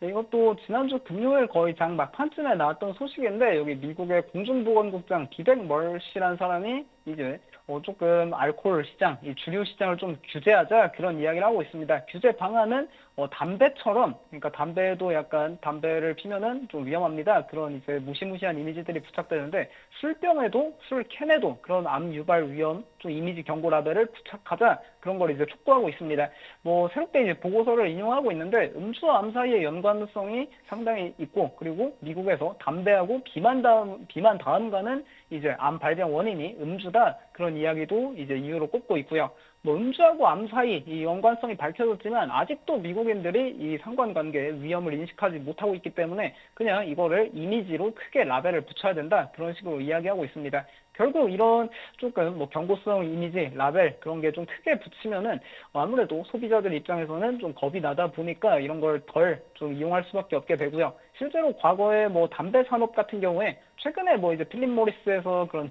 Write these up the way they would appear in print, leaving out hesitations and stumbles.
네, 이것도 지난주 금요일 거의 장 막판쯤에 나왔던 소식인데 여기 미국의 공중보건국장 비백 멀시라는 사람이 이제 조금 알코올 시장, 이 주류 시장을 좀 규제하자 그런 이야기를 하고 있습니다. 규제 방안은 담배처럼, 그러니까 담배도 약간 담배를 피면은 좀 위험합니다. 그런 이제 무시무시한 이미지들이 부착되는데 술병에도 술캔에도 그런 암 유발 위험 좀 이미지 경고 라벨을 부착하자 그런 걸 이제 촉구하고 있습니다. 뭐 새롭게 이제 보고서를 인용하고 있는데 음주와 암 사이의 연관성이 상당히 있고 그리고 미국에서 담배하고 비만 다음가는 이제 암 발병 원인이 음주다 그런 이야기도 이제 이유로 꼽고 있고요. 뭐 음주하고 암 사이 이 연관성이 밝혀졌지만 아직도 미국인들이 이 상관관계의 위험을 인식하지 못하고 있기 때문에 그냥 이거를 이미지로 크게 라벨을 붙여야 된다 그런 식으로 이야기하고 있습니다. 결국 이런 조금 뭐 경고성 이미지 라벨 그런 게 좀 크게 붙이면은 아무래도 소비자들 입장에서는 좀 겁이 나다 보니까 이런 걸 덜 좀 이용할 수밖에 없게 되고요. 실제로 과거에 뭐 담배 산업 같은 경우에 최근에 뭐 이제 필립 모리스에서 그런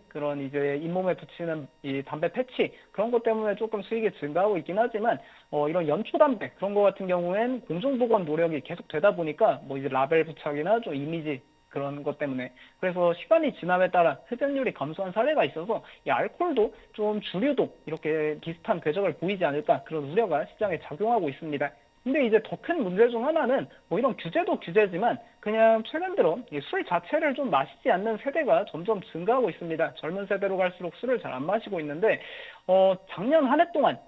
그런 이제 잇몸에 붙이는 이 담배 패치 그런 것 때문에 조금 수익이 증가하고 있긴 하지만 이런 연초 담배 그런 거 같은 경우엔 공중보건 노력이 계속 되다 보니까 뭐 이제 라벨 부착이나 좀 이미지 그런 것 때문에 그래서 시간이 지남에 따라 흡연율이 감소한 사례가 있어서 이 알코올도 좀 주류도 이렇게 비슷한 궤적을 보이지 않을까 그런 우려가 시장에 작용하고 있습니다. 근데 이제 더 큰 문제 중 하나는 뭐 이런 규제도 규제지만 그냥 최근 들어 술 자체를 좀 마시지 않는 세대가 점점 증가하고 있습니다. 젊은 세대로 갈수록 술을 잘 안 마시고 있는데 작년 한 해 동안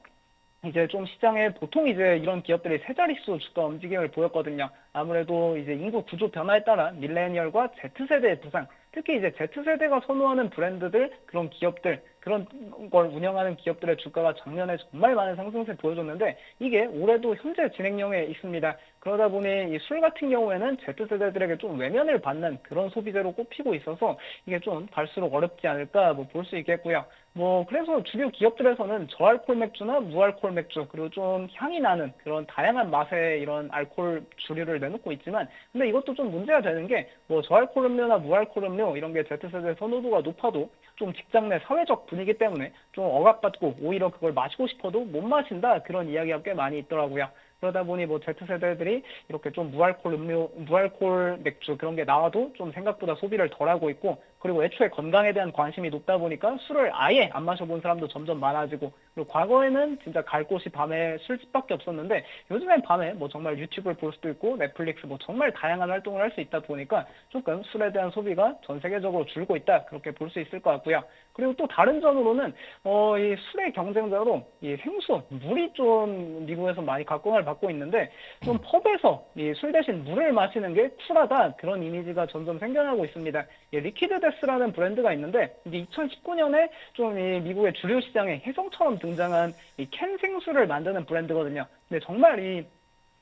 이제 좀 시장에 보통 이제 이런 기업들이 세 자릿수 주가 움직임을 보였거든요. 아무래도 이제 인구 구조 변화에 따라 밀레니얼과 Z세대의 부상, 특히 이제 Z세대가 선호하는 브랜드들, 그런 기업들, 그런 걸 운영하는 기업들의 주가가 작년에 정말 많은 상승세 보여줬는데 이게 올해도 현재 진행형에 있습니다. 그러다 보니 이 술 같은 경우에는 Z세대들에게 좀 외면을 받는 그런 소비재로 꼽히고 있어서 이게 좀 갈수록 어렵지 않을까 뭐 볼 수 있겠고요. 뭐 그래서 주류 기업들에서는 저알코올 맥주나 무알코올 맥주 그리고 좀 향이 나는 그런 다양한 맛의 이런 알코올 주류를 내놓고 있지만 근데 이것도 좀 문제가 되는 게 뭐 저알코올 음료나 무알코올 음료 이런 게 Z세대 선호도가 높아도 좀 직장 내 사회적 분위기 때문에 좀 억압받고 오히려 그걸 마시고 싶어도 못 마신다 그런 이야기가 꽤 많이 있더라고요. 그러다 보니 뭐 Z세대들이 이렇게 좀 무알코올 음료, 무알코올 맥주 그런 게 나와도 좀 생각보다 소비를 덜 하고 있고 그리고 애초에 건강에 대한 관심이 높다 보니까 술을 아예 안 마셔본 사람도 점점 많아지고 그리고 과거에는 진짜 갈 곳이 밤에 술집밖에 없었는데 요즘엔 밤에 뭐 정말 유튜브를 볼 수도 있고 넷플릭스 뭐 정말 다양한 활동을 할 수 있다 보니까 조금 술에 대한 소비가 전 세계적으로 줄고 있다 그렇게 볼 수 있을 것 같고요. 그리고 또 다른 점으로는 이 술의 경쟁자로 이 생수, 물이 좀 미국에서 많이 각광을 받고 있는데 좀 펍에서 이 술 대신 물을 마시는 게 쿨하다 그런 이미지가 점점 생겨나고 있습니다. 리퀴드 데스라는 브랜드가 있는데 이제 2019년에 좀 이 미국의 주류 시장에 혜성처럼 등장한 이 캔 생수를 만드는 브랜드거든요. 근데 정말 이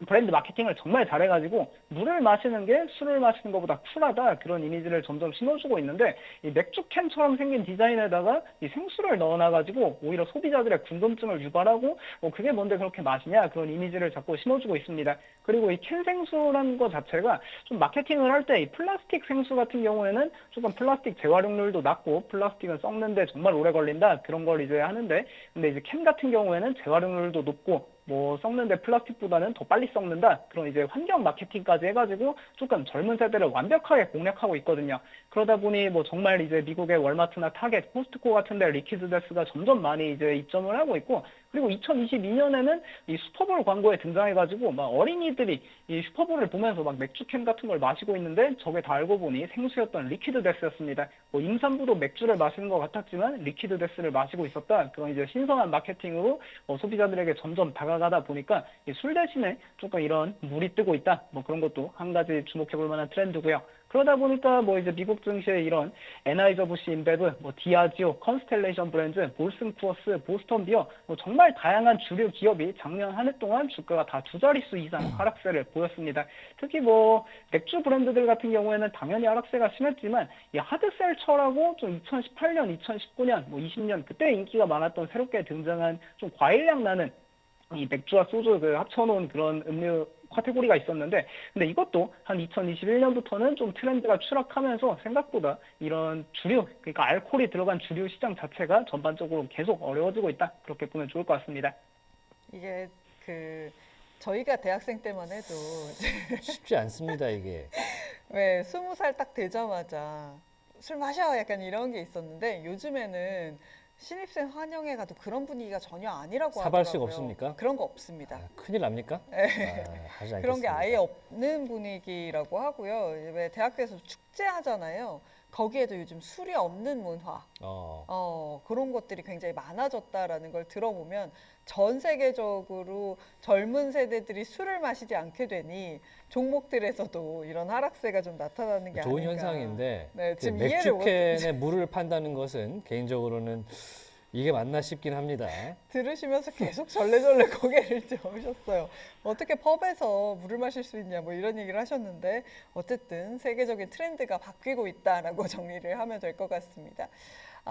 브랜드 마케팅을 정말 잘해가지고 물을 마시는 게 술을 마시는 것보다 쿨하다 그런 이미지를 점점 심어주고 있는데 이 맥주 캔처럼 생긴 디자인에다가 이 생수를 넣어놔가지고 오히려 소비자들의 궁금증을 유발하고 그게 뭔데 그렇게 마시냐 그런 이미지를 자꾸 심어주고 있습니다. 그리고 이 캔 생수라는 것 자체가 좀 마케팅을 할 때 이 플라스틱 생수 같은 경우에는 조금 플라스틱 재활용률도 낮고 플라스틱은 썩는데 정말 오래 걸린다 그런 걸 이제 하는데 근데 이제 캔 같은 경우에는 재활용률도 높고 뭐 썩는데 플라스틱보다는 더 빨리 썩는다 그런 이제 환경 마케팅까지 해가지고 조금 젊은 세대를 완벽하게 공략하고 있거든요. 그러다 보니 뭐 정말 이제 미국의 월마트나 타겟, 코스트코 같은데 리퀴드 데스가 점점 많이 이제 입점을 하고 있고 그리고 2022년에는 이 슈퍼볼 광고에 등장해가지고 막 어린이들이 이 슈퍼볼을 보면서 막 맥주캔 같은 걸 마시고 있는데 저게 다 알고 보니 생수였던 리퀴드 데스였습니다. 뭐 임산부도 맥주를 마시는 것 같았지만 리퀴드 데스를 마시고 있었다. 그런 이제 신선한 마케팅으로 소비자들에게 점점 다가가다 보니까 술 대신에 조금 이런 물이 뜨고 있다. 뭐 그런 것도 한 가지 주목해볼 만한 트렌드고요. 그러다 보니까 뭐 이제 미국 증시에 이런 에나이저부시 인베브, 뭐 디아지오, 컨스텔레이션 브랜드, 몰슨 쿠어스, 보스턴 비어, 뭐 정말 다양한 주류 기업이 작년 한 해 동안 주가가 다 두 자릿수 이상 하락세를 보였습니다. 특히 뭐 맥주 브랜드들 같은 경우에는 당연히 하락세가 심했지만 이 하드셀처라고 좀 2018년, 2019년, 뭐 20년 그때 인기가 많았던 새롭게 등장한 좀 과일향 나는 이 맥주와 소주 그 합쳐놓은 그런 음료 카테고리가 있었는데 근데 이것도 한 2021년부터는 좀 트렌드가 추락하면서 생각보다 이런 주류 그러니까 알코올이 들어간 주류 시장 자체가 전반적으로 계속 어려워지고 있다 그렇게 보면 좋을 것 같습니다. 이게 그 저희가 대학생 때만 해도 쉽지 않습니다, 이게. 왜 20살 딱 되자마자 술 마셔 약간 이런 게 있었는데 요즘에는 신입생 환영회 가도 그런 분위기가 전혀 아니라고 사발식 하더라고요. 없습니까? 그런 거 없습니다. 큰일 납니까? 하지 않겠습니다. 그런 게 아예 없는 분위기라고 하고요. 왜 대학교에서 축제 하잖아요. 거기에도 요즘 술이 없는 문화, 그런 것들이 굉장히 많아졌다라는 걸 들어보면 전 세계적으로 젊은 세대들이 술을 마시지 않게 되니 종목들에서도 이런 하락세가 좀 나타나는 게 좋은 아닌가. 현상인데 네, 그 지금 이해를 못 맥주캔에 물을 판다는 것은 개인적으로는 이게 맞나 싶긴 합니다. 들으시면서 계속 절레절레 고개를 저으셨어요. 어떻게 펍에서 물을 마실 수 있냐 뭐 이런 얘기를 하셨는데 어쨌든 세계적인 트렌드가 바뀌고 있다라고 정리를 하면 될 것 같습니다.